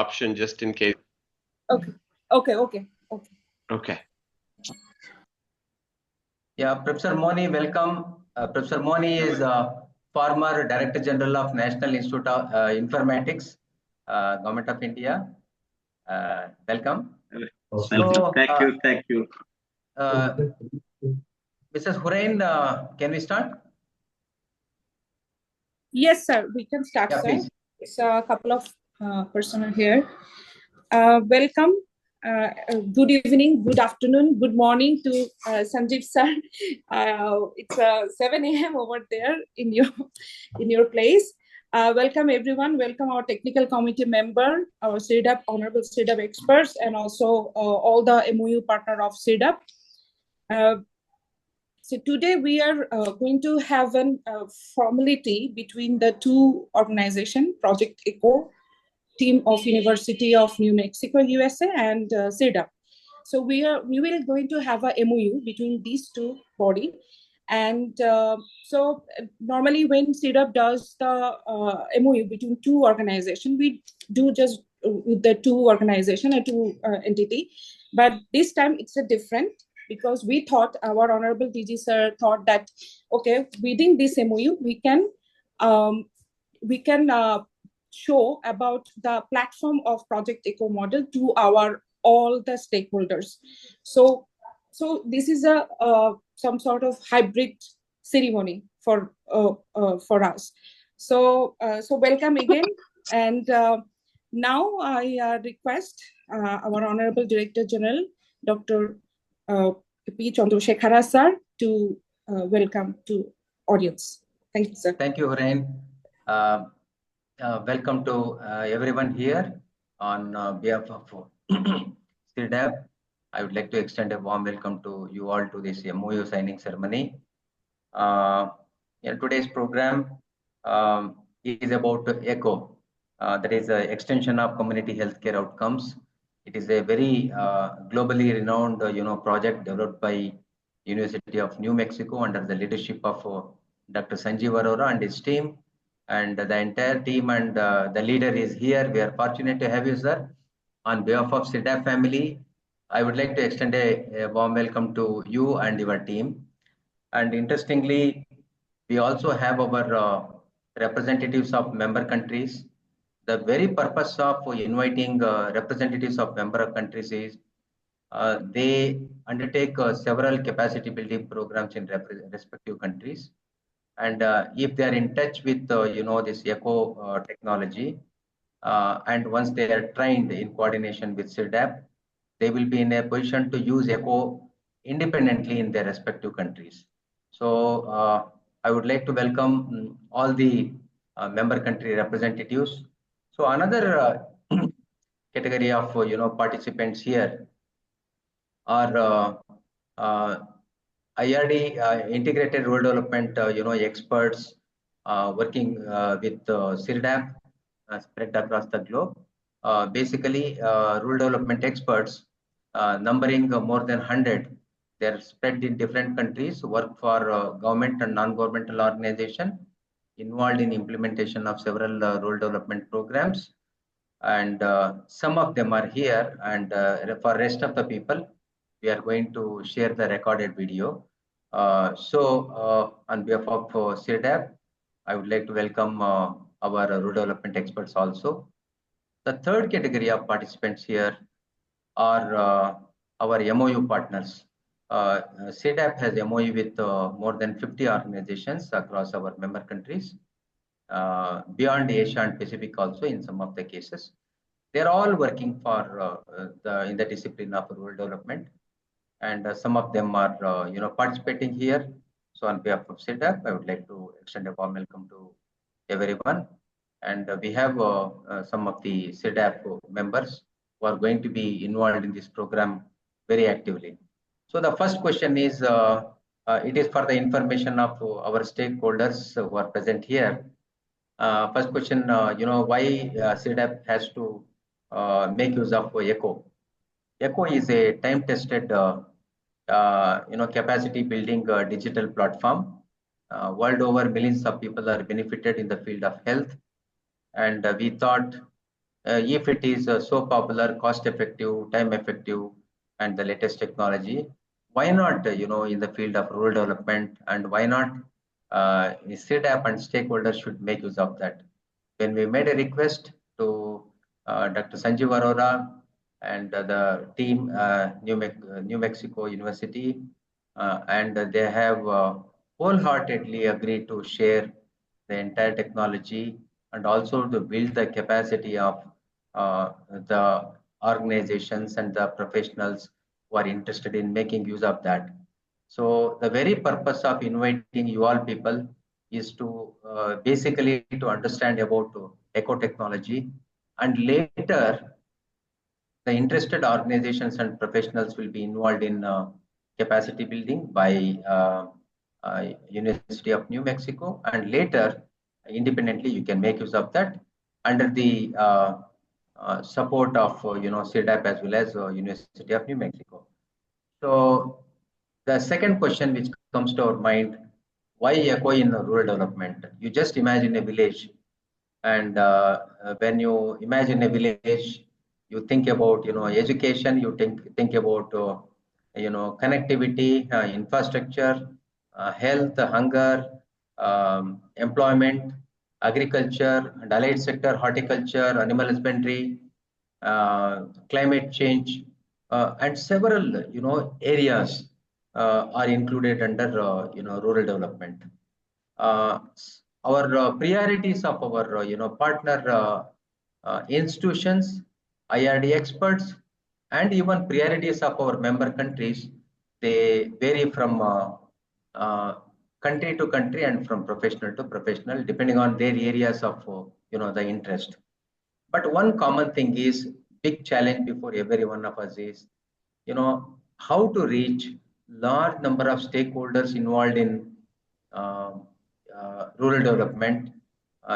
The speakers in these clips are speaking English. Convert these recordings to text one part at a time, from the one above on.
option just in case. Okay. Okay. Yeah, Professor Moni, welcome. Professor Moni is former Director General of National Institute of Informatics, Government of India. Welcome. So, thank you. Mrs. Hurain, can we start? Yes, sir. We can start, Yeah, sir. please. It's a couple of personnel here. Welcome. Good evening, good afternoon, good morning to Sanjeev sir. It's 7 a.m. over there in your place. Welcome everyone. Welcome our technical committee member, our CIRDAP, honorable CIRDAP experts, and also all the MoU partner of CIRDAP. So today we are going to have a formality between the two organizations, Project ECHO, team of University of New Mexico, USA, and CIRDAP. So we will going to have a MoU between these two bodies. And so normally when CIRDAP does the MoU between two organizations, we do just with the two organization or two entity. But this time it's a different, because we thought, our honorable DG sir thought that, okay, within this MoU, we can show about the platform of Project ECHO model to all the stakeholders. So this is a some sort of hybrid ceremony for us. So welcome again, and now I request our honorable Director General, Dr. P. Chandrasekhara sir, to welcome to audience. Thank you, sir. Thank you, Hurain. Welcome to everyone here on behalf of CIRDAP. I would like to extend a warm welcome to you all to this MoU signing ceremony. Today's program is about ECHO, that is an extension of community healthcare outcomes. It is a very globally renowned project developed by University of New Mexico under the leadership of Dr. Sanjeev Arora and his team. And the entire team and the leader is here. We are fortunate to have you, sir. On behalf of CIRDAP family, I would like to extend a warm welcome to you and your team. And interestingly, we also have our representatives of member countries. The very purpose of inviting representatives of member countries is they undertake several capacity building programs in respective countries. And if they are in touch with this ECHO technology, and once they are trained in coordination with CIRDAP, they will be in a position to use ECHO independently in their respective countries. So I would like to welcome all the member country representatives. So another category of participants here are IRD integrated role development experts working with CIRDAP spread across the globe. Basically, role development experts numbering more than 100. They're spread in different countries, work for government and non-governmental organization, involved in implementation of several role development programs. And some of them are here, and for rest of the people, we are going to share the recorded video. On behalf of CIRDAP, I would like to welcome our role development experts also. The third category of participants here are our MoU partners. CIRDAP has MoU with more than 50 organizations across our member countries, beyond Asia and Pacific also in some of the cases. They're all working for in the discipline of rural development, and some of them are participating here. So on behalf of CIRDAP, I would like to extend a warm welcome to everyone. And we have some of the CIRDAP members who are going to be involved in this program very actively. So the first question is, it is for the information of our stakeholders who are present here. First question, why CIRDAP has to make use of ECHO. ECHO is a time-tested, capacity building digital platform. World over, millions of people are benefited in the field of health, and we thought if it is so popular, cost effective, time effective, and the latest technology, why not, in the field of rural development, and why not CIRDAP and stakeholders should make use of that. When we made a request to Dr. Sanjeev Arora and the team, New Mexico University, and they have wholeheartedly agreed to share the entire technology and also to build the capacity of the organizations and the professionals who are interested in making use of that. So the very purpose of inviting you all people is to basically to understand about eco technology, and later the interested organizations and professionals will be involved in capacity building by University of New Mexico, and later independently you can make use of that under the support of CIRDAP as well as University of New Mexico. So the second question which comes to our mind, why echo in rural development? You just imagine a village, and when you imagine a village, you think about education, you think about connectivity, infrastructure, health, hunger, employment, agriculture, and allied sector, horticulture, animal husbandry, climate change, and several areas are included under rural development. Our priorities of our partner institutions, IRD experts, and even priorities of our member countries, they vary from country to country and from professional to professional, depending on their areas of the interest. But one common thing is, big challenge before every one of us is how to reach large number of stakeholders involved in rural development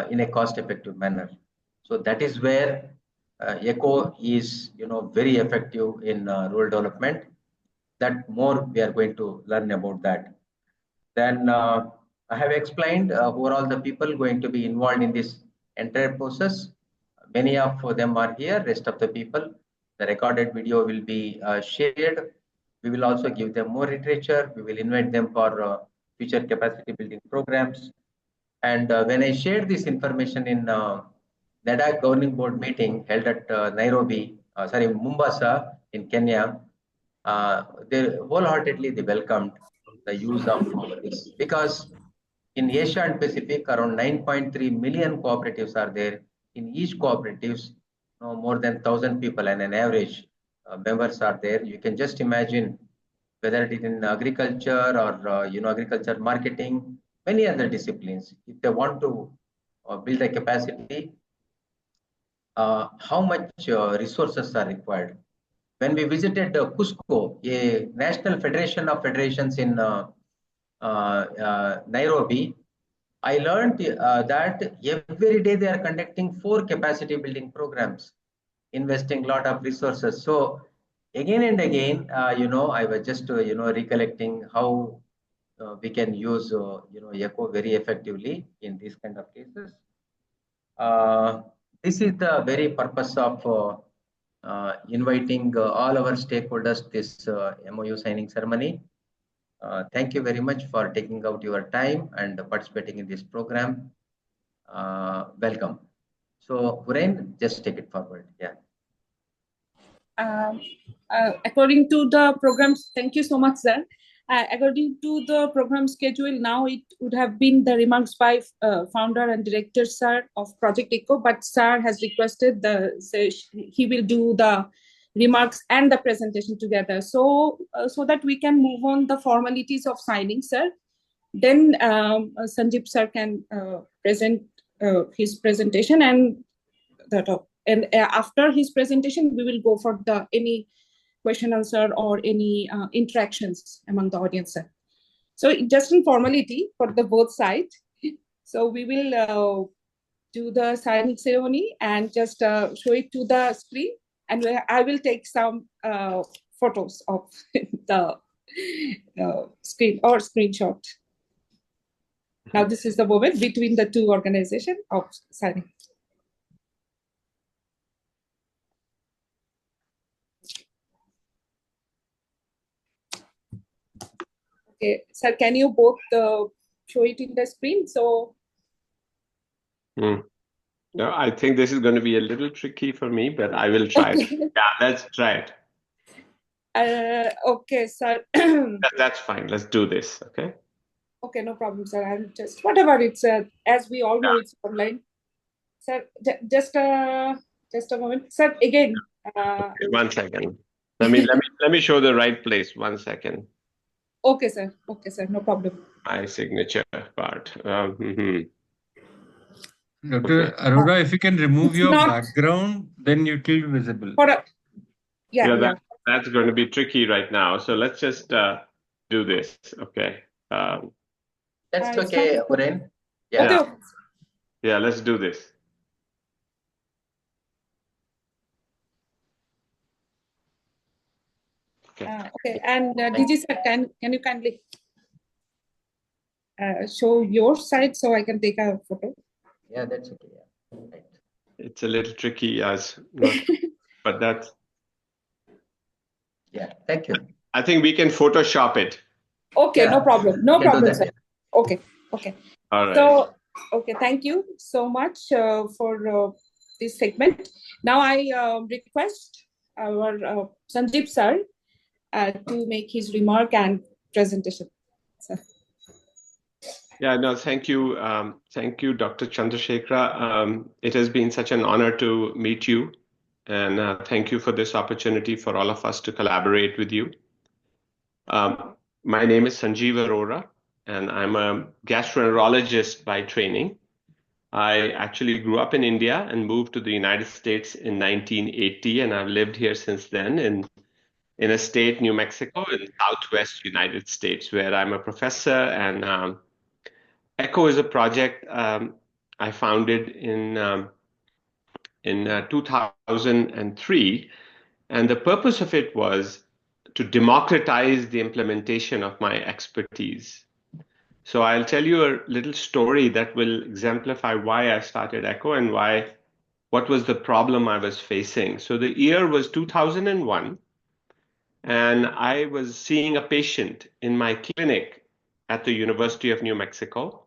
in a cost-effective manner. So that is where ECHO is very effective in rural development. That more we are going to learn about that. Then I have explained who are all the people going to be involved in this entire process. Many of them are here. Rest of the people, the recorded video will be shared. We will also give them more literature. We will invite them for future capacity building programs. And when I shared this information in NADAC governing board meeting held at Mombasa in Kenya, they wholeheartedly welcomed the use of this, because in Asia and Pacific, around 9.3 million cooperatives are there. In each cooperatives, more than 1,000 people, and an average members are there. You can just imagine whether it is in agriculture or agriculture marketing, many other disciplines. If they want to build a capacity, how much resources are required? When we visited Cusco, a national federation of federations in Nairobi, I learned that every day they are conducting 4 capacity building programs, investing a lot of resources. So again and again, I was just recollecting how we can use ECHO very effectively in these kind of cases. This is the very purpose of inviting all our stakeholders this MoU signing ceremony. Thank you very much for taking out your time and participating in this program. Welcome. So, Hurain, just take it forward. Yeah. According to the programs, thank you so much, sir. According to the program schedule, now it would have been the remarks by founder and director, sir, of Project ECHO, but sir has requested he will do the remarks and the presentation together. So, so that we can move on the formalities of signing, sir. Then Sanjeev sir can present his presentation, and after his presentation, we will go for any question answer or any interactions among the audience. So just in formality for the both sides. So we will do the signing ceremony and just show it to the screen, and I will take some photos of the screen or screenshot. Now this is the moment between the two organizations of signing. Okay, sir, can you both show it in the screen? So, No, I think this is going to be a little tricky for me, but I will try it. okay, Let's try it. Okay, sir. That's fine. Let's do this. Okay. Okay, no problem, sir. I'm just whatever it's as we all know, it's online. Sir, just a moment, sir. Again, Okay, 1 second. Let me show the right place. 1 second. okay, sir. Okay, sir. No problem. My signature part. Dr. Okay. Arora, if you can remove It's your not background, then it will be visible. for a yeah. That's going to be tricky right now. So let's just do this. Okay. That's It's okay, not- Uren. Okay, Yeah. okay. Yeah, let's do this. Okay. Okay, and DG sir, can you kindly show your side so I can take a photo? Yeah, that's okay. Yeah. Right. It's a little tricky but that's. Yeah. Thank you. I think we can Photoshop it. Okay, Yeah, no problem. No we can do problem, that, sir. yeah. Okay, okay. All right. So, okay, thank you so much for this segment. Now I request our Sanjeev sir to make his remark and presentation. Sir. Yeah, no, thank you. Thank you, Dr. Chandrasekhara. It has been such an honor to meet you. And thank you for this opportunity for all of us to collaborate with you. My name is Sanjeev Arora, and I'm a gastroenterologist by training. I actually grew up in India and moved to the United States in 1980, and I've lived here since then in a state, New Mexico, in Southwest United States, where I'm a professor. And ECHO is a project I founded in 2003, and the purpose of it was to democratize the implementation of my expertise. So I'll tell you a little story that will exemplify why I started ECHO and what was the problem I was facing. So the year was 2001, and I was seeing a patient in my clinic at the University of New Mexico.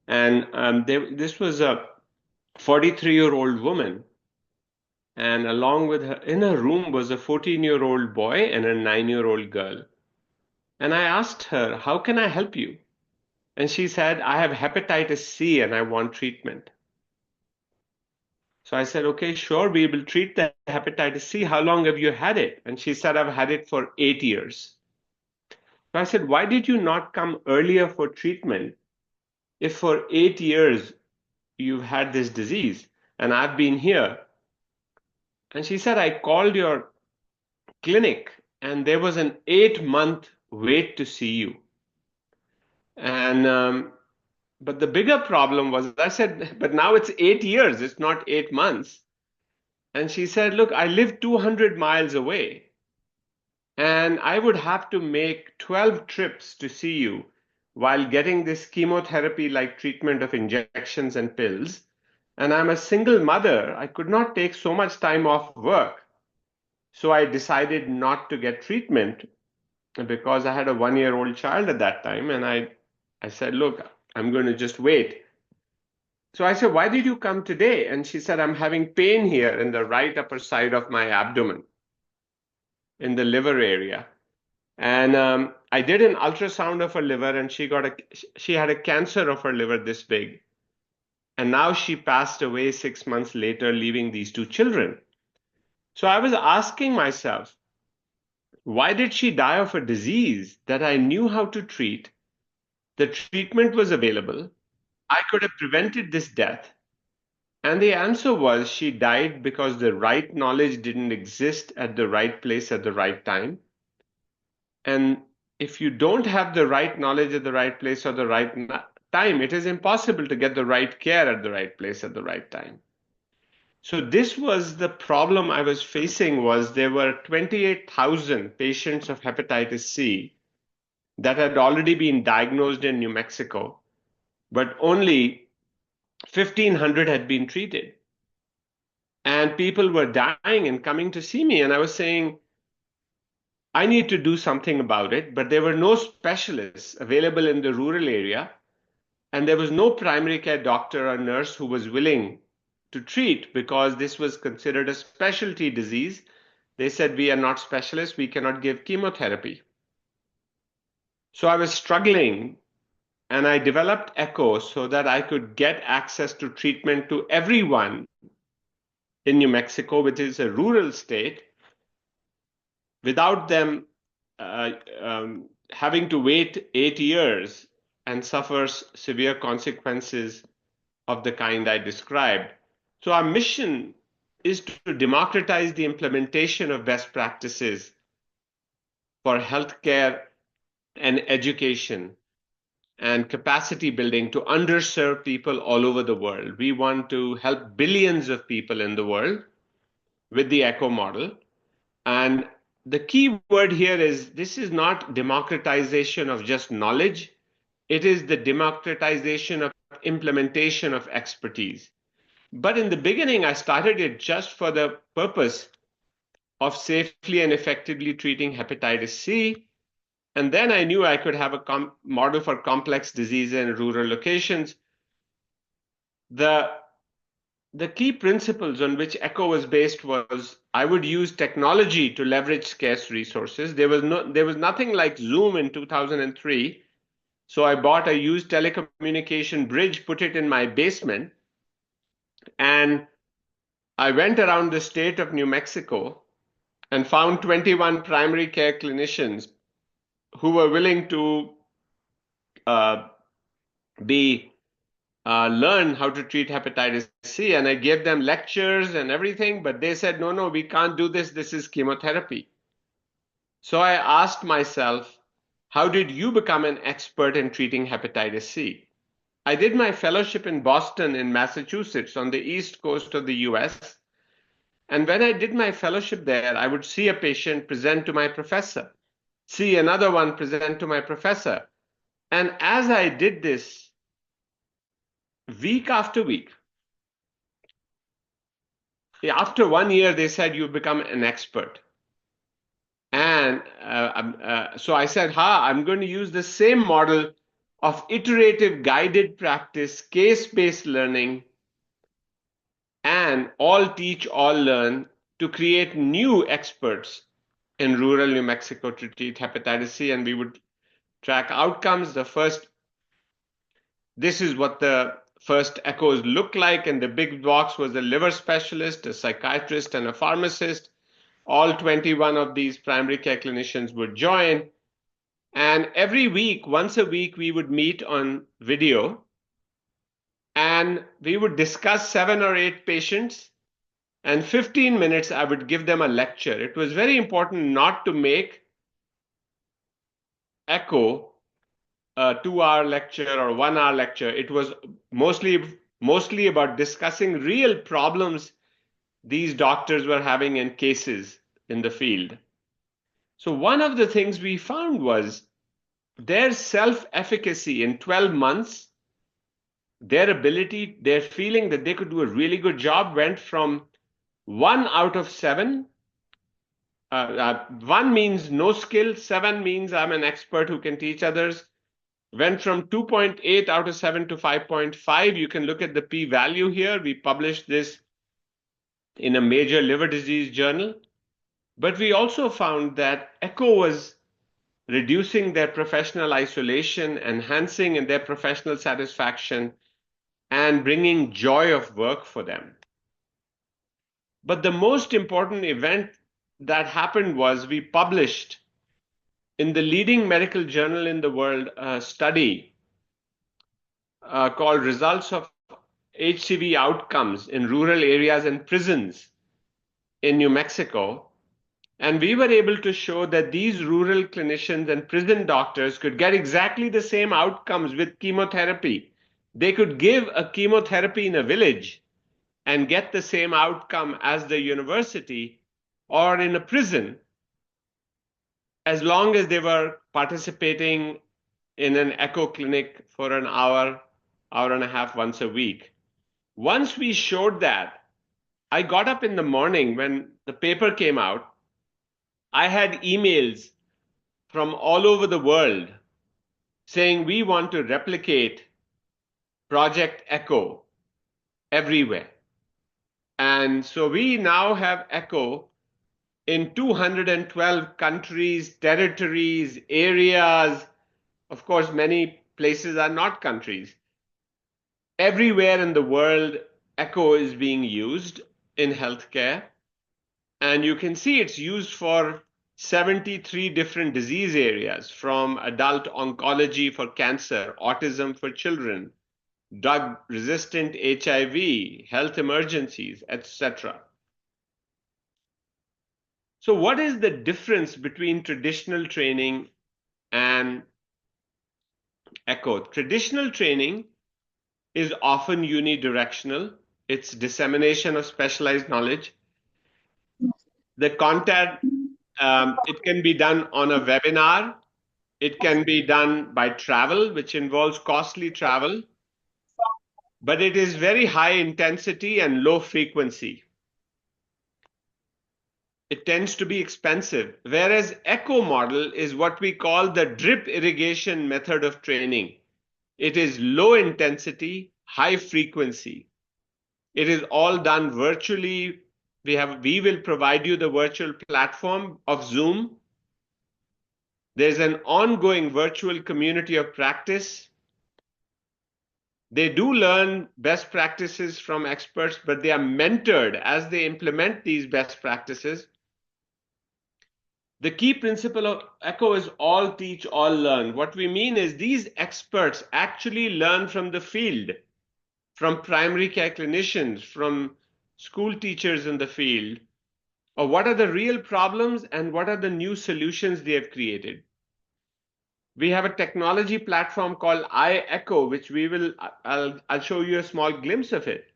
And this was a 43-year-old woman, and along with her in her room was a 14-year-old boy and a 9-year-old girl. And I asked her, "How can I help you?" And she said, "I have hepatitis C and I want treatment." So I said, "Okay, sure, we will treat the hepatitis C. How long have you had it?" And she said, "I've had it for 8 years." So I said, "Why did you not come earlier for treatment if for 8 years you've had this disease and I've been here?" And she said, "I called your clinic and there was an 8-month wait to see you." And but the bigger problem was, I said, "But now it's 8 years, it's not 8 months." And she said, "Look, I live 200 miles away and I would have to make 12 trips to see you while getting this chemotherapy like treatment of injections and pills. And I'm a single mother. I could not take so much time off work. So I decided not to get treatment because I had a 1-year-old child at that time. And I said, look, I'm going to just wait." So I said, "Why did you come today?" And she said, "I'm having pain here in the right upper side of my abdomen, in the liver area." And I did an ultrasound of her liver, and she had a cancer of her liver this big. And now she passed away 6 months later, leaving these 2 children. So I was asking myself, why did she die of a disease that I knew how to treat? The treatment was available. I could have prevented this death. And the answer was she died because the right knowledge didn't exist at the right place at the right time. And if you don't have the right knowledge at the right place or the right time, it is impossible to get the right care at the right place at the right time. So this was the problem I was facing. Was there were 28,000 patients of hepatitis C that had already been diagnosed in New Mexico, but only 1,500 had been treated. And people were dying and coming to see me. And I was saying, I need to do something about it, but there were no specialists available in the rural area, and there was no primary care doctor or nurse who was willing to treat because this was considered a specialty disease. They said, we are not specialists, we cannot give chemotherapy. So I was struggling, and I developed ECHO so that I could get access to treatment to everyone in New Mexico, which is a rural state, without them uh, having to wait 8 years and suffer severe consequences of the kind I described. So our mission is to democratize the implementation of best practices for healthcare and education and capacity building to underserved people all over the world. We want to help billions of people in the world with the ECHO model. And the key word here is this is not democratization of just knowledge. It is the democratization of implementation of expertise. But in the beginning, I started it just for the purpose of safely and effectively treating hepatitis C. And then I knew I could have a model for complex disease in rural locations. The key principles on which ECHO was based was I would use technology to leverage scarce resources. There was nothing like Zoom in 2003. So I bought a used telecommunication bridge, put it in my basement, and I went around the state of New Mexico and found 21 primary care clinicians who were willing to uh, learn how to treat hepatitis C. And I gave them lectures and everything, but they said, no, no, we can't do this. This is chemotherapy. So I asked myself, how did you become an expert in treating hepatitis C? I did my fellowship in Boston, in Massachusetts, on the east coast of the US. And when I did my fellowship there, I would see a patient, present to my professor, see another one, present to my professor. And as I did this, week after week, after 1 year, they said, you've become an expert. And so I said, I'm going to use the same model of iterative guided practice, case-based learning, and all teach, all learn to create new experts in rural New Mexico to treat hepatitis C. And we would track outcomes. This is what the first echoes looked like. And the big box was a liver specialist, a psychiatrist, and a pharmacist. All 21 of these primary care clinicians would join. And every week, once a week, we would meet on video and we would discuss 7 or 8 patients. And 15 minutes, I would give them a lecture. It was very important not to make ECHO a 2-hour lecture or 1-hour lecture. It was mostly about discussing real problems these doctors were having in cases in the field. So one of the things we found was their self-efficacy in 12 months, their ability, their feeling that they could do a really good job went from 1 out of 7. 1 means no skill, 7 means I'm an expert who can teach others. Went from 2.8 out of 7 to 5.5. You can look at the p-value here. We published this in a major liver disease journal. But we also found that ECHO was reducing their professional isolation, enhancing in their professional satisfaction, and bringing joy of work for them. But the most important event that happened was we published in the leading medical journal in the world a study called Results of HCV Outcomes in Rural Areas and Prisons in New Mexico. And we were able to show that these rural clinicians and prison doctors could get exactly the same outcomes with chemotherapy. They could give a chemotherapy in a village and get the same outcome as the university or in a prison, as long as they were participating in an ECHO clinic for an hour, hour and a half once a week. Once we showed that, I got up in the morning when the paper came out. I had emails from all over the world saying we want to replicate Project ECHO everywhere. And so we now have ECHO in 212 countries, territories, areas. Of course, many places are not countries. Everywhere in the world, ECHO is being used in healthcare. And you can see it's used for 73 different disease areas, from adult oncology for cancer, autism for children, drug resistant HIV, health emergencies, etc. So, what is the difference between traditional training and ECHO? Traditional training is often unidirectional, it's dissemination of specialized knowledge. The content, it can be done on a webinar, it can be done by travel, which involves costly travel, but it is very high intensity and low frequency. It tends to be expensive, whereas ECHO model is what we call the drip irrigation method of training. It is low intensity, high frequency. It is all done virtually. We will provide you the virtual platform of Zoom. There's an ongoing virtual community of practice. They do learn best practices from experts, but they are mentored as they implement these best practices. The key principle of ECHO is all teach, all learn. What we mean is these experts actually learn from the field, from primary care clinicians, from school teachers in the field, or what are the real problems and what are the new solutions they have created. We have a technology platform called iEcho, which I'll show you a small glimpse of it,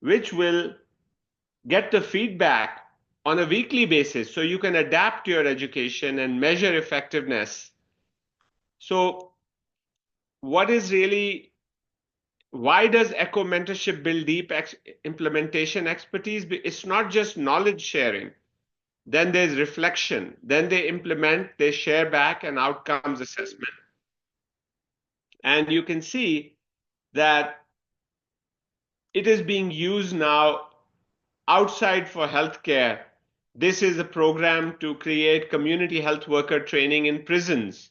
which will get the feedback on a weekly basis so you can adapt your education and measure effectiveness. So why does ECHO mentorship build deep implementation expertise? It's not just knowledge sharing. Then there's reflection. Then they implement, they share back, and outcomes assessment. And you can see that it is being used now outside for healthcare. This is a program to create community health worker training in prisons.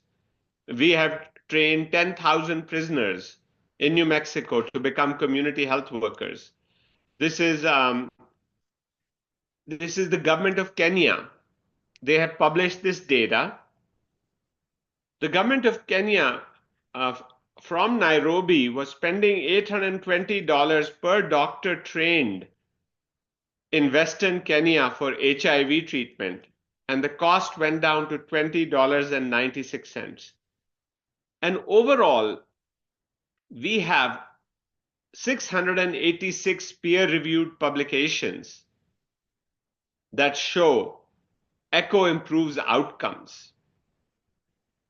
We have trained 10,000 prisoners in New Mexico to become community health workers. This is the government of Kenya. They have published this data. The government of Kenya from Nairobi was spending $820 per doctor trained in Western Kenya for HIV treatment, and the cost went down to $20.96. And overall, we have 686 peer-reviewed publications that show ECHO improves outcomes.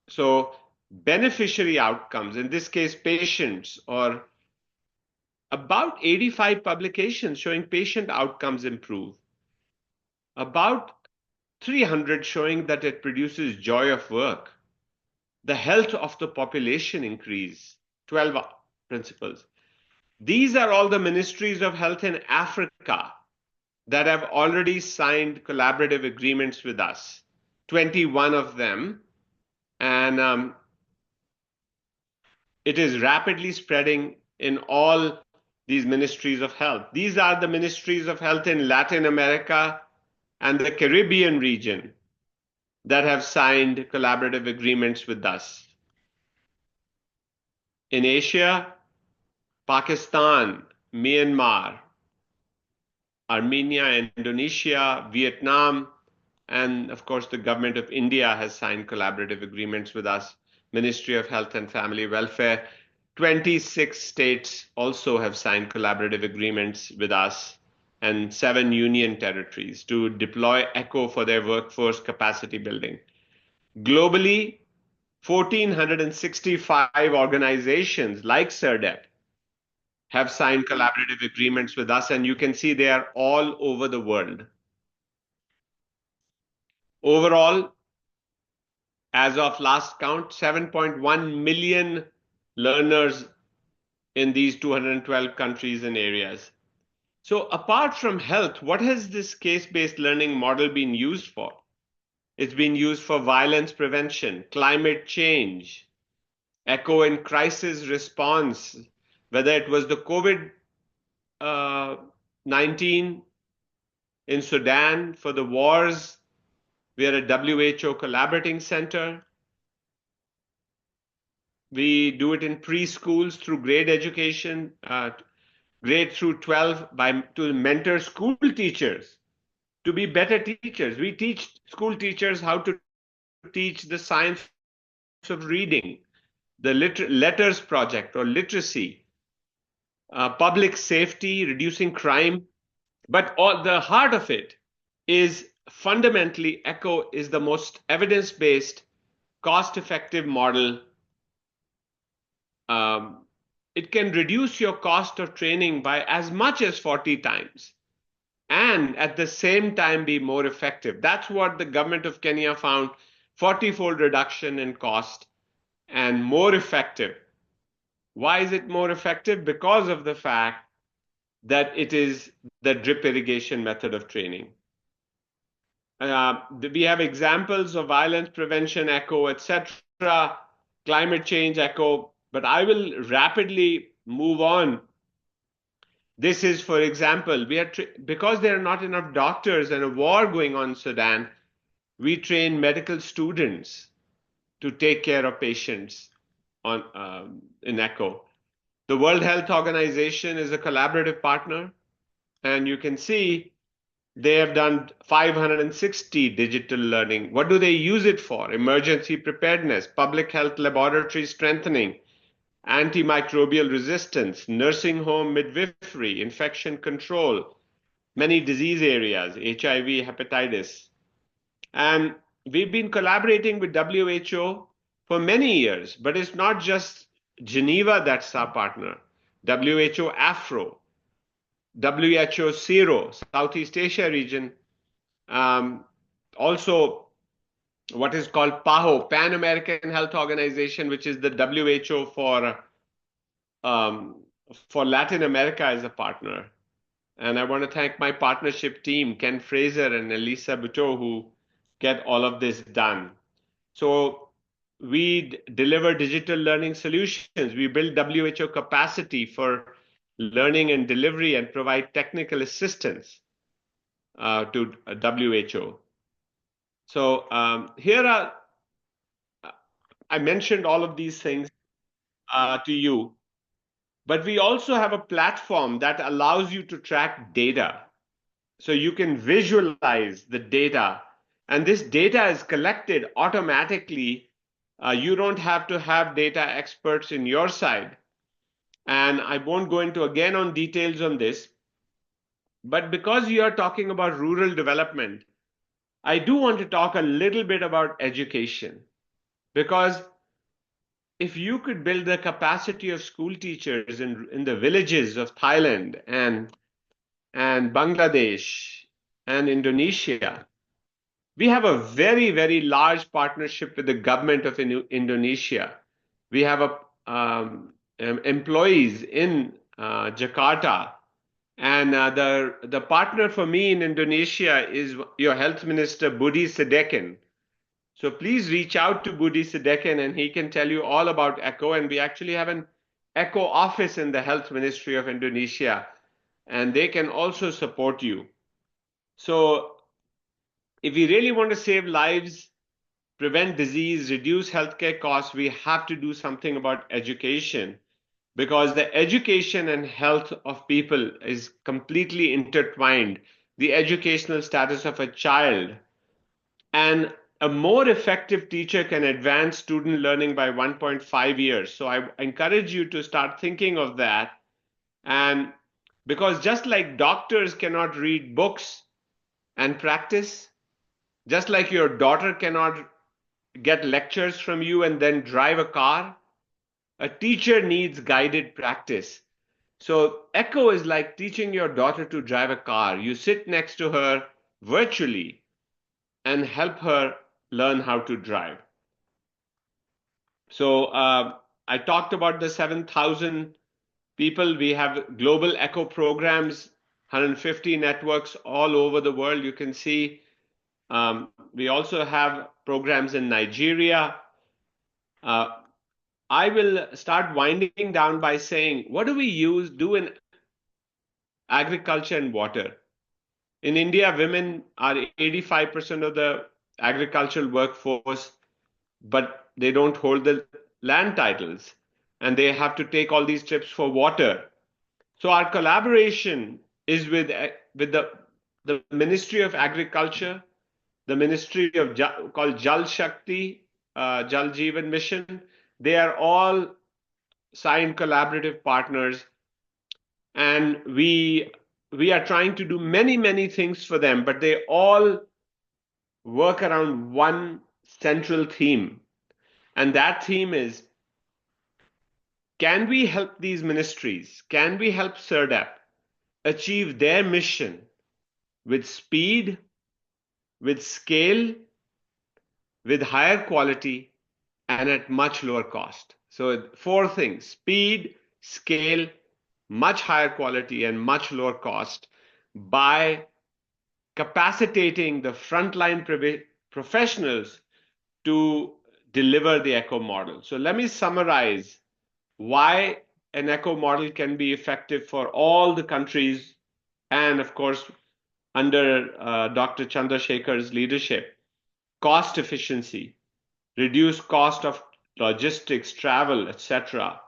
So beneficiary outcomes, in this case patients, or about 85 publications showing patient outcomes improve. About 300 showing that it produces joy of work. The health of the population increase, 12 principles. These are all the ministries of health in Africa that have already signed collaborative agreements with us, 21 of them. And it is rapidly spreading in all these ministries of health. These are the ministries of health in Latin America and the Caribbean region that have signed collaborative agreements with us. In Asia, Pakistan, Myanmar, Armenia, Indonesia, Vietnam, and of course the government of India has signed collaborative agreements with us. Ministry of Health and Family Welfare. 26 states also have signed collaborative agreements with us, and 7 union territories to deploy ECHO for their workforce capacity building. Globally, 1,465 organizations like CIRDAP have signed collaborative agreements with us, and you can see they are all over the world. Overall, as of last count, 7.1 million learners in these 212 countries and areas. So apart from health, what has this case-based learning model been used for? It's been used for violence prevention, climate change, ECHO and crisis response, whether it was the COVID-19 in Sudan for the wars. We are a WHO collaborating center. We do it in preschools through grade education, grade through 12 to mentor school teachers to be better teachers. We teach school teachers how to teach the science of reading, the letters project or literacy, public safety, reducing crime. But the heart of it is fundamentally ECHO is the most evidence-based, cost-effective model. It can reduce your cost of training by as much as 40 times and at the same time be more effective. That's what the government of Kenya found, 40-fold reduction in cost and more effective. Why is it more effective? Because of the fact that it is the drip irrigation method of training. We have examples of violence prevention, ECHO, etc., climate change, ECHO, but I will rapidly move on. This is, for example, because there are not enough doctors and a war going on in Sudan, we train medical students to take care of patients in ECHO. The World Health Organization is a collaborative partner, and you can see they have done 560 digital learning. What do they use it for? Emergency preparedness, public health laboratory strengthening, antimicrobial resistance, nursing home midwifery, infection control, many disease areas, HIV, hepatitis. And we've been collaborating with WHO for many years, but it's not just Geneva that's our partner. WHO Afro, WHO CIRO, Southeast Asia region, also what is called PAHO, Pan American Health Organization, which is the WHO for Latin America as a partner. And I want to thank my partnership team, Ken Fraser and Elisa Buteau, who get all of this done. So we deliver digital learning solutions. We build WHO capacity for learning and delivery and provide technical assistance to WHO. So I mentioned all of these things to you, but we also have a platform that allows you to track data. So you can visualize the data, and this data is collected automatically. You don't have to have data experts in your side. And I won't go into again on details on this, but because you are talking about rural development, I do want to talk a little bit about education, because if you could build the capacity of school teachers in the villages of Thailand and Bangladesh and Indonesia, we have a very, very large partnership with the government of Indonesia. We have employees in Jakarta, and the partner for me in Indonesia is your health minister, Budi Sedekin. So please reach out to Budi Sedekin and he can tell you all about ECHO. And we actually have an ECHO office in the Health Ministry of Indonesia, and they can also support you. So if we really want to save lives, prevent disease, reduce healthcare costs, we have to do something about education, because the education and health of people is completely intertwined. The educational status of a child, and a more effective teacher can advance student learning by 1.5 years. So I encourage you to start thinking of that. And because just like doctors cannot read books and practice, just like your daughter cannot get lectures from you and then drive a car, a teacher needs guided practice. So ECHO is like teaching your daughter to drive a car. You sit next to her virtually, and help her learn how to drive. So I talked about the 7,000 people. We have global echo programs, 150 networks all over the world. You can see we also have programs in Nigeria. I will start winding down by saying, what do we do in agriculture and water? In India, women are 85% of the agricultural workforce, but they don't hold the land titles, and they have to take all these trips for water. So our collaboration is with the Ministry of Agriculture, the Ministry of called Jal Shakti, Jal Jeevan Mission. They are all signed collaborative partners, and we are trying to do many things for them, but they all work around one central theme, and that theme is, can we help these ministries, can we help CIRDAP achieve their mission with speed, with scale, with higher quality, and at much lower cost? So 4 things: speed, scale, much higher quality, and much lower cost, by capacitating the frontline professionals to deliver the ECHO model. So let me summarize why an ECHO model can be effective for all the countries, and of course, under Dr. Chandrasekhar's leadership. Cost efficiency, reduce cost of logistics, travel, etc.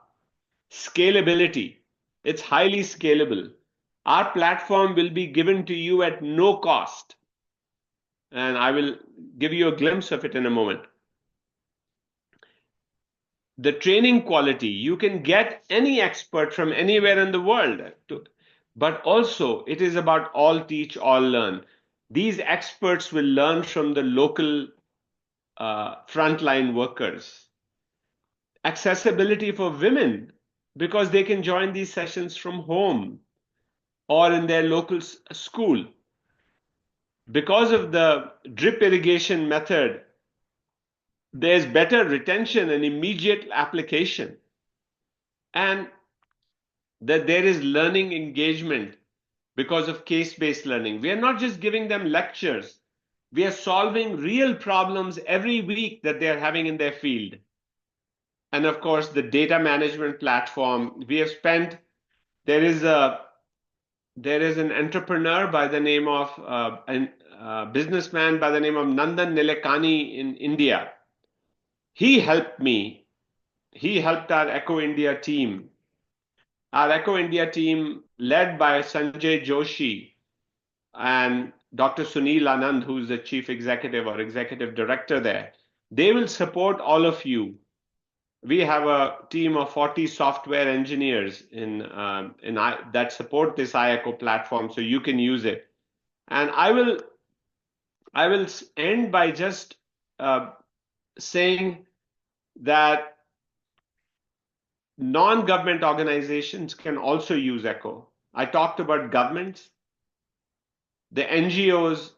Scalability, it's highly scalable. Our platform will be given to you at no cost, and I will give you a glimpse of it in a moment. The training quality, you can get any expert from anywhere in the world, but also it is about all teach, all learn. These experts will learn from the local frontline workers. Accessibility for women, because they can join these sessions from home or in their local school. Because of the drip irrigation method, there's better retention and immediate application, and that there is learning engagement because of case-based learning. We are not just giving them lectures, we are solving real problems every week that they are having in their field. And of course, the data management platform, we have spent, there is an entrepreneur by the name of, a businessman by the name of Nandan Nilekani in India. He helped me. He helped our ECHO India team. Our ECHO India team, led by Sanjay Joshi and Dr. Sunil Anand, who's the chief executive or executive director there, they will support all of you. We have a team of 40 software engineers that support this iECHO platform, so you can use it. And I will end by just saying that non-government organizations can also use ECHO. I talked about governments. The NGOs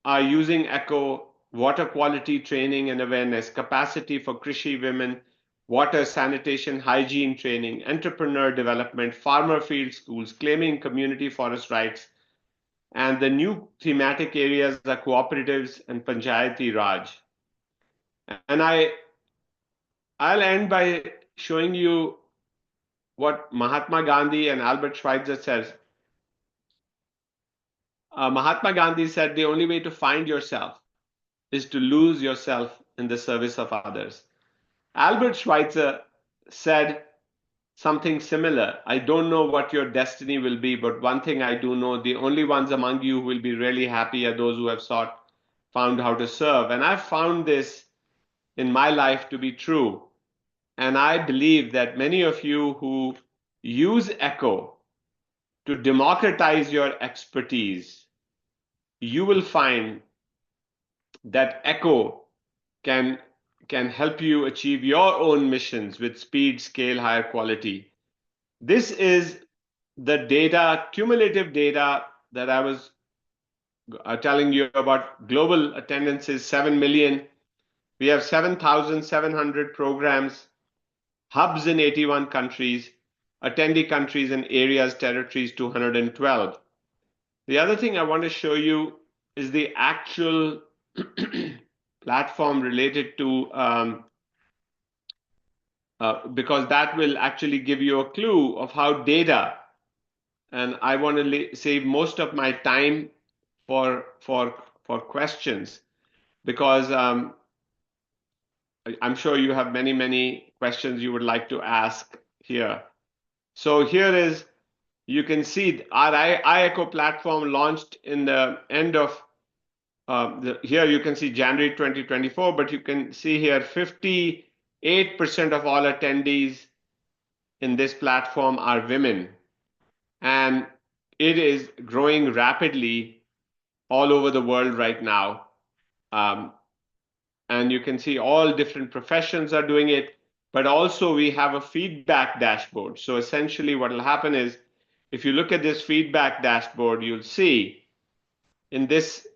are using ECHO, water quality training and awareness, capacity for Krishi women, water, sanitation, hygiene training, entrepreneur development, farmer field schools, claiming community forest rights, and the new thematic areas are cooperatives and Panchayati Raj. And I'll end by showing you what Mahatma Gandhi and Albert Schweitzer says. Mahatma Gandhi said the only way to find yourself is to lose yourself in the service of others. Albert Schweitzer said something similar. I don't know what your destiny will be, but one thing I do know, the only ones among you who will be really happy are those who have found how to serve. And I've found this in my life to be true. And I believe that many of you who use ECHO to democratize your expertise, you will find that ECHO can help you achieve your own missions with speed, scale, higher quality. This is the data, cumulative data that I was telling you about global attendance is 7 million. We have 7,700 programs, hubs in 81 countries, attendee countries and areas, territories 212. The other thing I want to show you is the actual platform related to, because that will actually give you a clue of how data, and I want to save most of my time for questions, because I'm sure you have many questions you would like to ask here. So here is, you can see our iEcho platform launched in the end of here you can see January 2024, but you can see here 58% of all attendees in this platform are women, and it is growing rapidly all over the world right now. And you can see all different professions are doing it, but also we have a feedback dashboard. So essentially what will happen is, if you look at this feedback dashboard, you'll see in this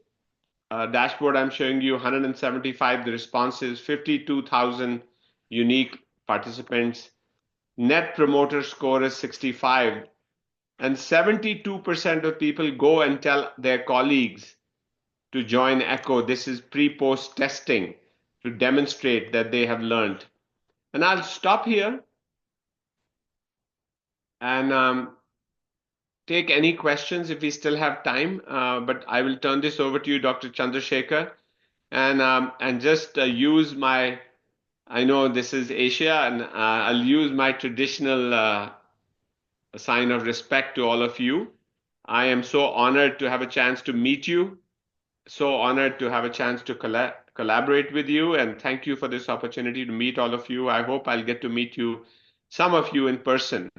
dashboard I'm showing you 175 the responses, 52,000 unique participants, net promoter score is 65, and 72% of people go and tell their colleagues to join ECHO. This is pre-post testing to demonstrate that they have learned. And I'll stop here and take any questions if we still have time, but I will turn this over to you, Dr. Chandrasekhar, and just use my, I know this is Asia, and I'll use my traditional sign of respect to all of you. I am so honored to have a chance to meet you, so honored to have a chance to collaborate with you, and thank you for this opportunity to meet all of you. I hope I'll get to meet you, some of you in person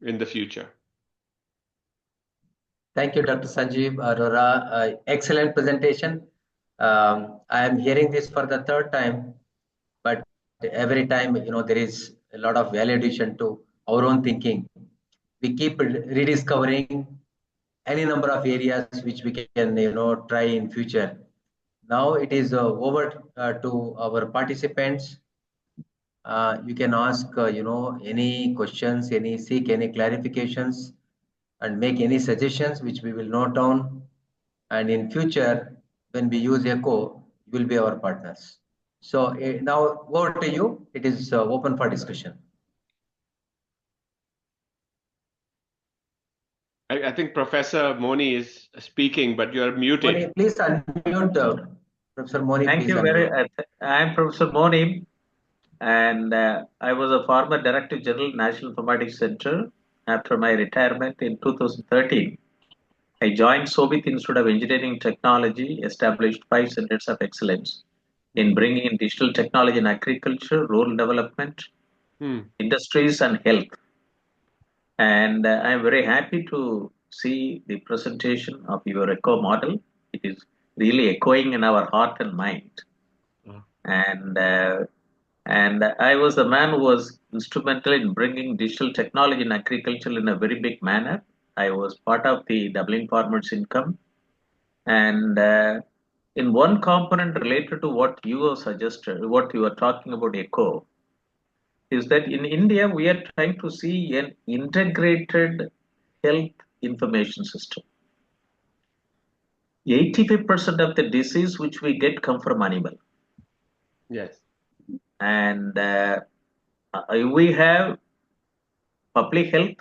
in the future. Thank you, Dr. Sanjeev Arora. Excellent presentation. I am hearing this for the third time, but every time, there is a lot of value addition to our own thinking. We keep rediscovering any number of areas which we can, try in future. Now it is over to our participants. You can ask, any questions, seek any clarifications, and make any suggestions which we will note down. And in future, when we use ECHO, you will be our partners. So now over to you. It is open for discussion. I think Professor Moni is speaking, but you're muted. Moni, please unmute. Professor Moni, Thank please you unmute. I am Professor Moni, and I was a former Director General, National Informatics Center. After my retirement in 2013, I joined Sobit Institute of Engineering Technology, established 5 centers of excellence in bringing in digital technology in agriculture, rural development, industries, and health. And I am very happy to see the presentation of your ECHO model. It is really echoing in our heart and mind. And I was the man who was instrumental in bringing digital technology in agriculture in a very big manner. I was part of the doubling farmers' income. And in one component related to what you suggested, what you are talking about ECHO, is that in India, we are trying to see an integrated health information system. 85% of the disease which we get come from animal. Yes. And we have public health,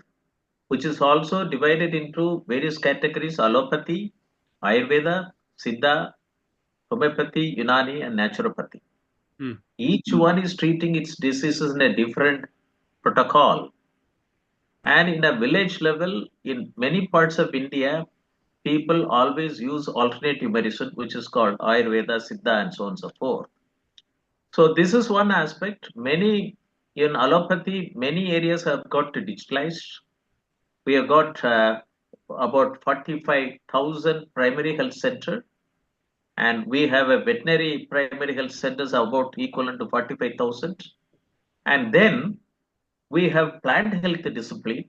which is also divided into various categories: allopathy, Ayurveda, Siddha, homeopathy, Unani, and naturopathy. Each one is treating its diseases in a different protocol. And in a village level, in many parts of India, people always use alternative medicine, which is called Ayurveda, Siddha, and so on and so forth. So this is one aspect. Many in allopathy, many areas have got digitalized. We have got about 45,000 primary health centers, and we have a veterinary primary health centers about equivalent to 45,000. And then we have plant health discipline,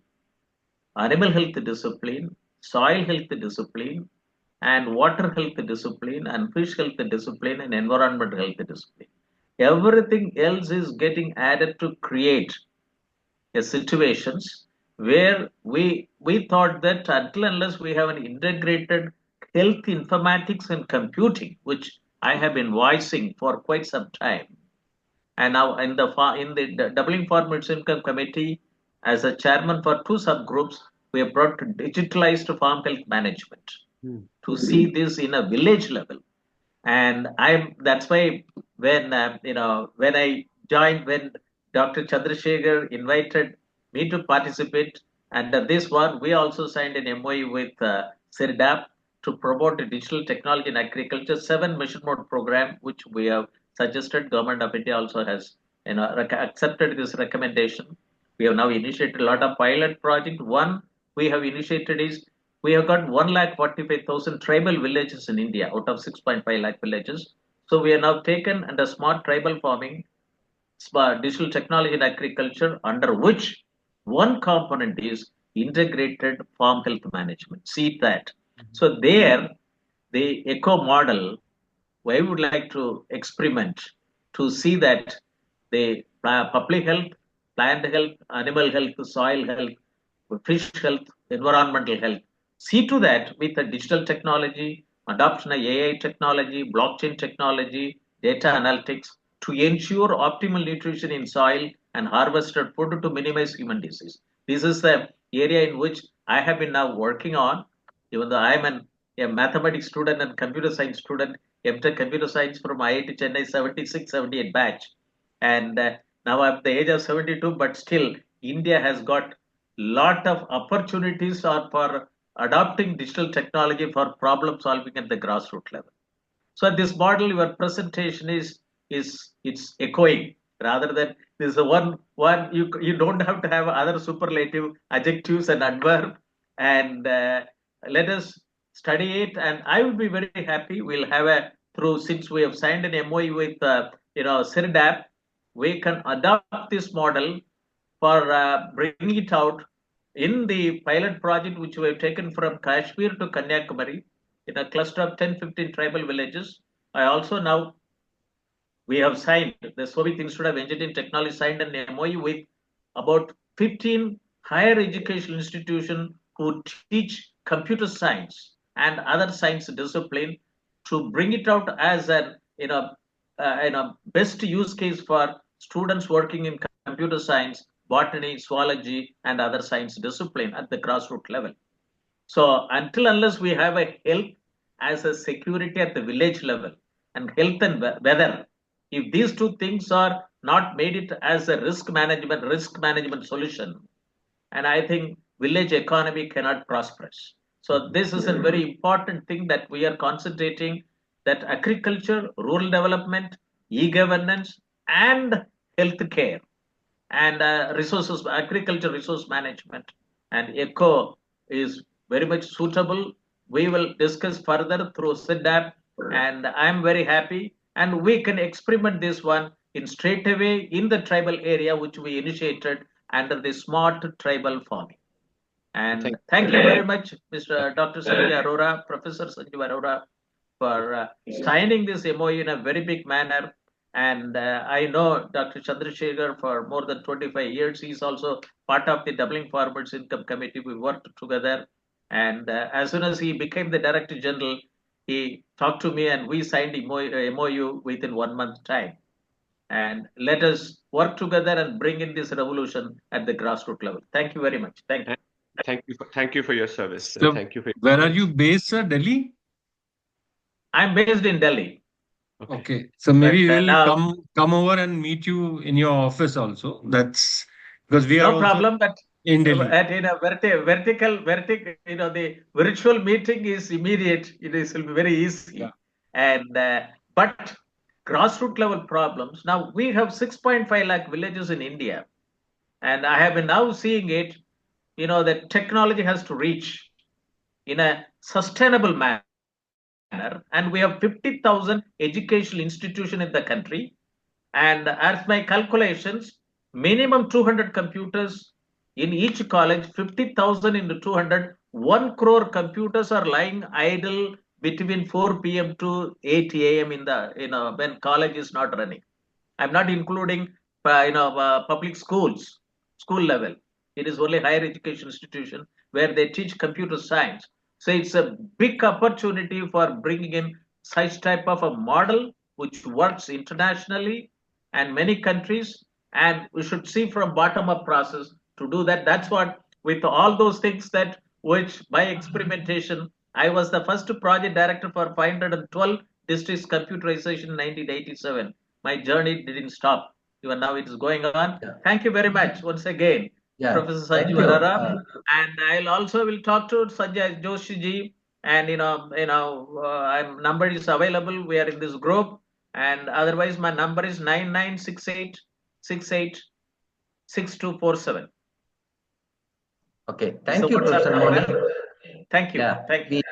animal health discipline, soil health discipline, and water health discipline and fish health discipline and environment health discipline. Everything else is getting added to create a situations where we thought that until unless we have an integrated health informatics and computing, which I have been voicing for quite some time, and now in the doubling farmers income committee, as a chairman for two subgroups, we have brought digitalized farm health management to see this in a village level. And that's why when I joined, when Dr. Chandrasekhar invited me to participate under this one, we also signed an MoU with CIRDAP to promote digital technology in agriculture, 7 mission mode program, which we have suggested. Government of India also has accepted this recommendation. We have now initiated a lot of pilot project. One we have initiated is we have got 1,45,000 tribal villages in India out of 6.5 lakh villages. So we are now taken under smart tribal farming, smart digital technology in agriculture, under which one component is integrated farm health management. See that. So there, the ECHO model, I would like to experiment to see that the public health, plant health, animal health, soil health, fish health, environmental health. See to that with the digital technology, adoption of AI technology, blockchain technology, data analytics to ensure optimal nutrition in soil and harvested food to minimize human disease. This is the area in which I have been now working on, even though I am a mathematics student and computer science student, MTech computer science from IIT Chennai 76, 78 batch. And now I'm at the age of 72, but still India has got lot of opportunities for adopting digital technology for problem solving at the grassroots level. So this model, your presentation is it's echoing rather than this is the one you don't have to have other superlative adjectives and adverb, and let us study it. And I would be very happy. We'll have a through since we have signed an MoU with CIRDAP, we can adopt this model for bringing it out in the pilot project which we have taken from Kashmir to Kanyakumari in a cluster of 10-15 tribal villages. I also now we have signed the Soviet Institute of Engineering Technology signed an MoU with about 15 higher education institutions who teach computer science and other science discipline to bring it out as an best use case for students working in computer science, botany, zoology, and other science discipline at the grassroots level. So until unless we have a health as a security at the village level and health and weather, if these two things are not made it as a risk management solution, and I think village economy cannot prosper. So this is a very important thing that we are concentrating, that agriculture, rural development, e-governance, and healthcare and resources, agriculture resource management, and ECHO is very much suitable. We will discuss further through CIRDAP, and I'm very happy. And we can experiment this one in straight away in the tribal area, which we initiated under the smart tribal farming. And thank you very much, Mr. Dr. Sanjay Arora, Professor Sanjay Arora, for signing this MoU in a very big manner. And I know Dr. Chandrasekhar for more than 25 years. He's also part of the Doubling Farmers Income Committee. We worked together. And as soon as he became the Director General, he talked to me and we signed a MoU within 1 month time. And let us work together and bring in this revolution at the grassroots level. Thank you very much. Thank you. Thank you for your service. So, thank you for where are you based, sir? Delhi? I'm based in Delhi. Okay. So maybe But, we'll come over and meet you in your office also. That's because we are no problem. But in Delhi. in a vertical, the virtual meeting is immediate. It will be very easy. Yeah. And but grassroots level problems. Now we have 6.5 lakh villages in India, and I have been now seeing it. That technology has to reach in a sustainable manner, and we have 50,000 educational institutions in the country. And as my calculations, minimum 200 computers in each college, 50,000 into 200, 1 crore computers are lying idle between 4 p.m. to 8 a.m. in the when college is not running. I'm not including public schools, school level. It is only higher education institution where they teach computer science. So it's a big opportunity for bringing in such type of a model which works internationally and many countries. And we should see from bottom up process to do that. That's what with all those things that which by experimentation, I was the first project director for 512 districts computerization in 1987. My journey didn't stop. Even now it is going on. Yeah. Thank you very much once again, Yeah. Professor Thank Sanjeev you. Arora. And I'll also will talk to Sanjay Joshi ji. And number is available. We are in this group. And otherwise, my number is 9968686247. Okay. Thank you, Professor Moni. Thank you. Yeah. Thank you.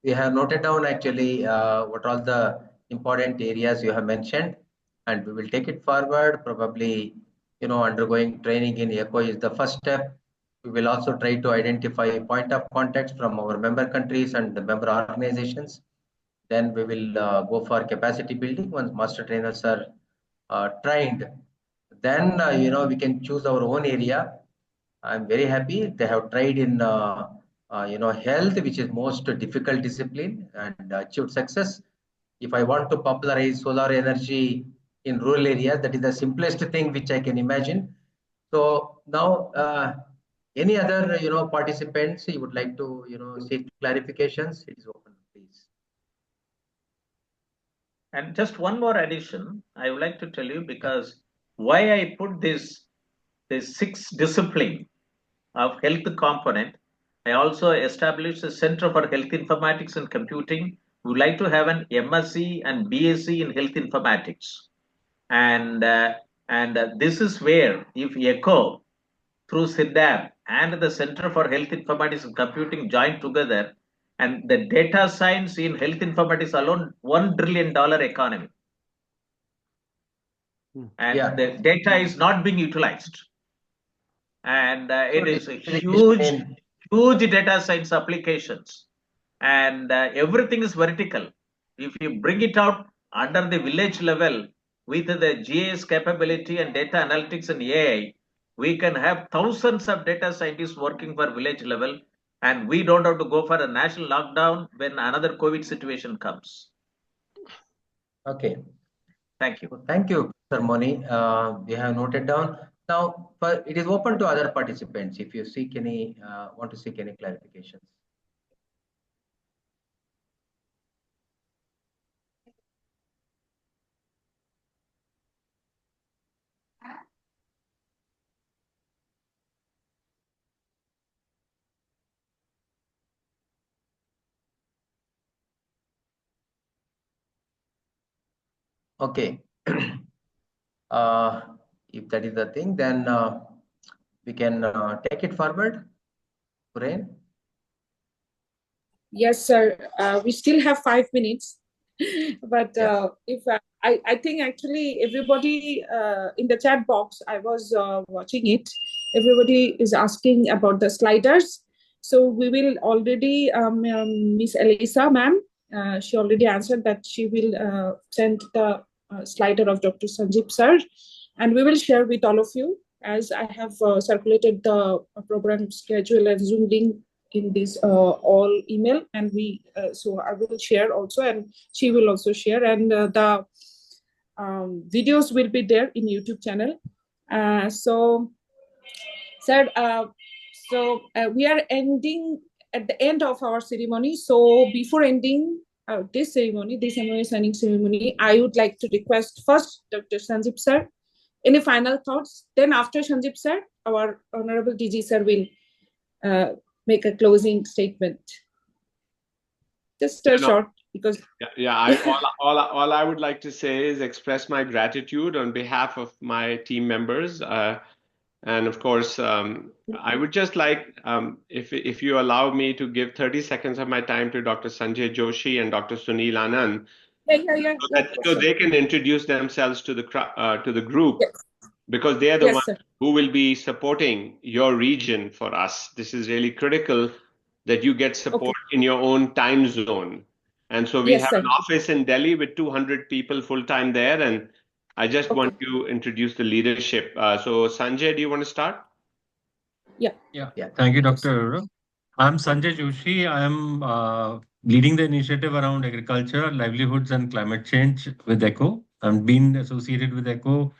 We have noted down actually what all the important areas you have mentioned, and we will take it forward. Probably, undergoing training in ECHO is the first step. We will also try to identify point of contacts from our member countries and the member organizations. Then we will go for capacity building once master trainers are trained. Then, we can choose our own area. I'm very happy they have tried in health, which is most difficult discipline, and achieved success. If I want to popularize solar energy in rural areas, that is the simplest thing which I can imagine. So now, any other participants you would like to seek clarifications? It is open, please. And just one more addition, I would like to tell you because why I put this 6 discipline of health component. I also established a Center for Health Informatics and Computing. We would like to have an MSc and BSc in Health Informatics. And this is where if ECHO through CIRDAP and the Center for Health Informatics and Computing join together, and the data science in health informatics alone, $1 trillion economy. And the data is not being utilized. And it is a huge data science applications. And everything is vertical. If you bring it out under the village level with the GIS capability and data analytics and AI, we can have thousands of data scientists working for village level, and we don't have to go for a national lockdown when another COVID situation comes. Okay. Thank you. Thank you, Sir Moni. We have noted down. Now, it is open to other participants if you seek any, want to seek any clarifications. Okay. If that is the thing, then we can take it forward. Rain? Yes, sir. We still have 5 minutes, but if I think actually everybody in the chat box, I was watching it. Everybody is asking about the sliders. So we will already, Miss Elisa, ma'am, she already answered that she will send the slider of Dr. Sanjeev sir, and we will share with all of you as I have circulated the program schedule and Zoom link in this all email, and we so I will share also, and she will also share, and the videos will be there in YouTube channel. So sir, we are ending at the end of our ceremony. So before ending this ceremony, this MoU signing ceremony, I would like to request first Dr. Sanjeev sir, any final thoughts? Then after Sanjeev sir, our Honorable DG sir will make a closing statement. Just short, because all I would like to say is express my gratitude on behalf of my team members, and of course, I would just like, if you allow me to give 30 seconds of my time to Dr. Sanjay Joshi and Dr. Sunil Anand, so they can introduce themselves to the group. Yes. Because they are the ones who will be supporting your region for us. This is really critical that you get support in your own time zone. And so we Yes, have sir. an office in Delhi with 200 people full time there. And I just want Okay. to introduce the leadership. So Sanjay, do you want to start? Yeah. Yeah. Thank you, Dr. Arora. I'm Sanjay Joshi. I am leading the initiative around agriculture, livelihoods, and climate change with ECHO. I'm been associated with ECHO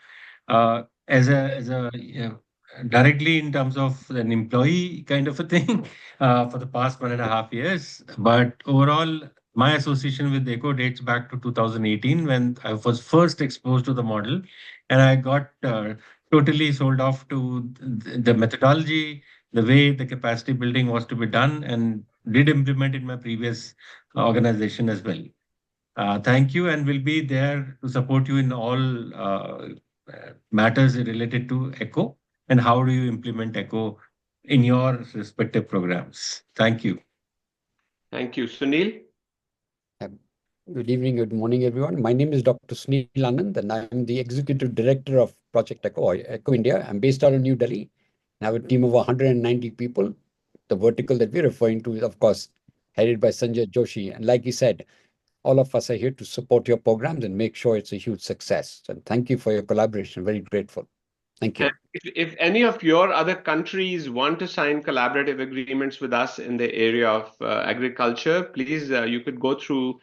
as a directly in terms of an employee kind of a thing for the past 1.5 years. But overall, my association with ECHO dates back to 2018 when I was first exposed to the model, and I got totally sold off to the methodology, the way the capacity building was to be done, and did implement in my previous organization as well. Thank you, and will be there to support you in all matters related to ECHO and how do you implement ECHO in your respective programs. Thank you. Thank you. Sunil? Good evening, good morning, everyone. My name is Dr. Sunil Anand, and I'm the Executive Director of Project ECHO, or ECHO India. I'm based out of New Delhi. I have a team of 190 people. The vertical that we're referring to is, of course, headed by Sanjay Joshi. And like he said, all of us are here to support your programs and make sure it's a huge success. And thank you for your collaboration. Very grateful. Thank you. And if any of your other countries want to sign collaborative agreements with us in the area of agriculture, please, you could go through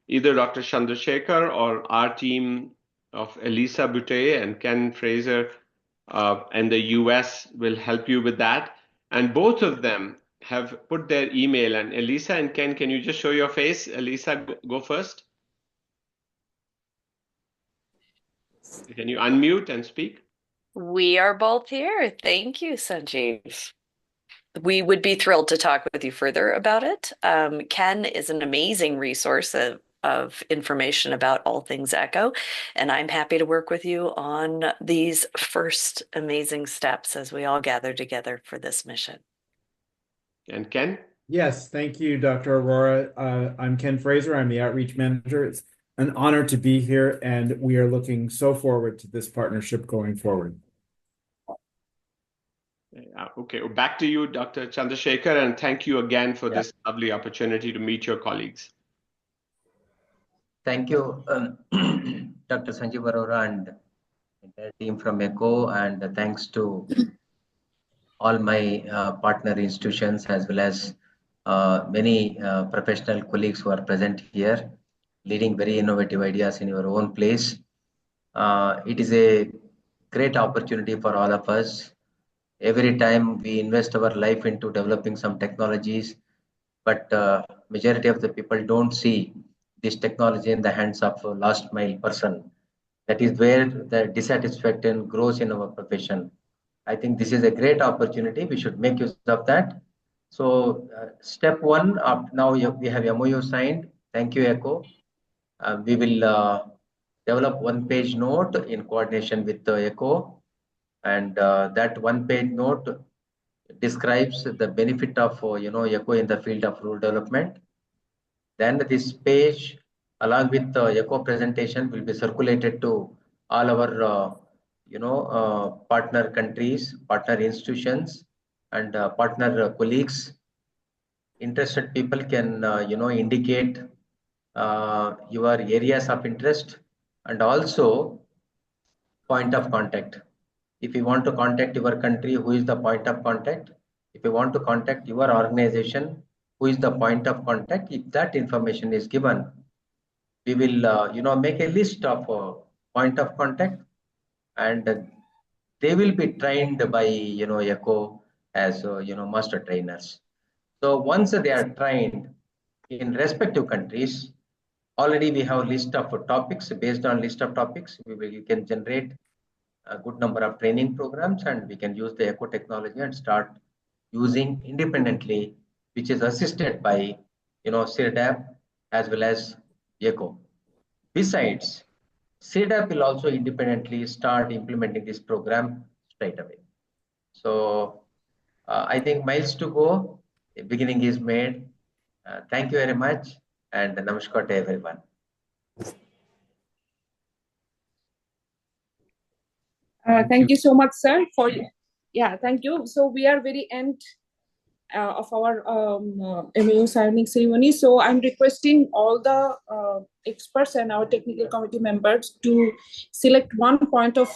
either Dr. Chandrasekhar or our team of Elisa Butte and Ken Fraser and the US will help you with that. And both of them have put their email. And Elisa and Ken, can you just show your face? Elisa, go first. Can you unmute and speak? We are both here. Thank you, Sanjeev. We would be thrilled to talk with you further about it. Ken is an amazing resource of information about all things ECHO, and I'm happy to work with you on these first amazing steps as we all gather together for this mission. And Ken? Yes, thank you, Dr. Aurora. I'm Ken Fraser. I'm the Outreach Manager. It's an honor to be here, and we are looking so forward to this partnership going forward. Okay, back to you, Dr. Chandrasekhar, and thank you again for this lovely opportunity to meet your colleagues. Thank you, Dr. Sanjeev Arora and entire team from ECHO, and thanks to all my partner institutions as well as many professional colleagues who are present here, leading very innovative ideas in your own place. It is a great opportunity for all of us. Every time we invest our life into developing some technologies, but majority of the people don't see this technology in the hands of a last mile person. That is where the dissatisfaction grows in our profession. I think this is a great opportunity. We should make use of that. So step one, now we have MoU signed. Thank you, ECHO. We will develop one-page note in coordination with the ECHO. And that one-page note describes the benefit of ECHO in the field of rural development. Then this page, along with the ECHO presentation, will be circulated to all our partner countries, partner institutions, and partner colleagues. Interested people can indicate your areas of interest and also point of contact. If you want to contact your country, who is the point of contact? If you want to contact your organization, who is the point of contact? If that information is given, we will make a list of point of contact, and they will be trained by ECHO as master trainers. So once they are trained in respective countries, already we have a list of topics. Based on list of topics, you can generate a good number of training programs, and we can use the ECHO technology and start using independently, which is assisted by CIRDAP as well as ECHO. Besides, CIRDAP will also independently start implementing this program straight away. So I think miles to go. The beginning is made. Thank you very much, and namaskar to everyone. Thank you so much, sir, for thank you. So we are very end of our MoU signing ceremony. So I'm requesting all the experts and our technical committee members to select one point of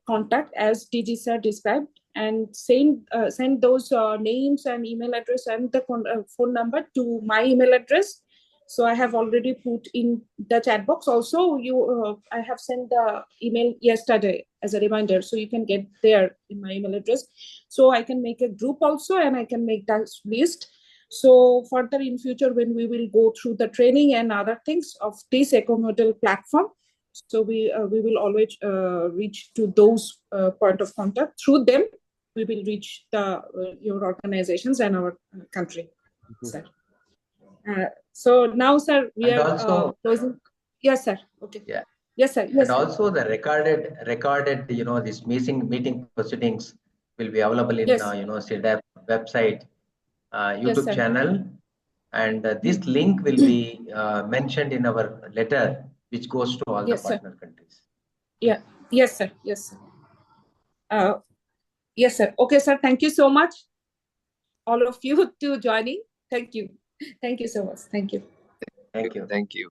contact as DG sir described, and send those names and email address and the phone number to my email address. So I have already put in the chat box. Also, I have sent the email yesterday as a reminder, so you can get there in my email address. So I can make a group also, and I can make that list. So further in future, when we will go through the training and other things of this ECHO model platform, so we will always reach to those point of contact. Through them, we will reach the your organizations and our country, sir. So now, sir, we And are also, closing. Yes, sir. Okay. yeah. Yes, sir. Yes, And sir. also the recorded, this meeting proceedings will be available in, Yes. CIRDAP website, YouTube Yes, channel. And this link will be mentioned in our letter, which goes to all Yes, the partner countries. Yeah. Yes, sir. Yes, sir. Yes, sir. Okay, sir. Thank you so much, all of you, to joining. Thank you. Thank you so much. Thank you. Thank you. Thank you.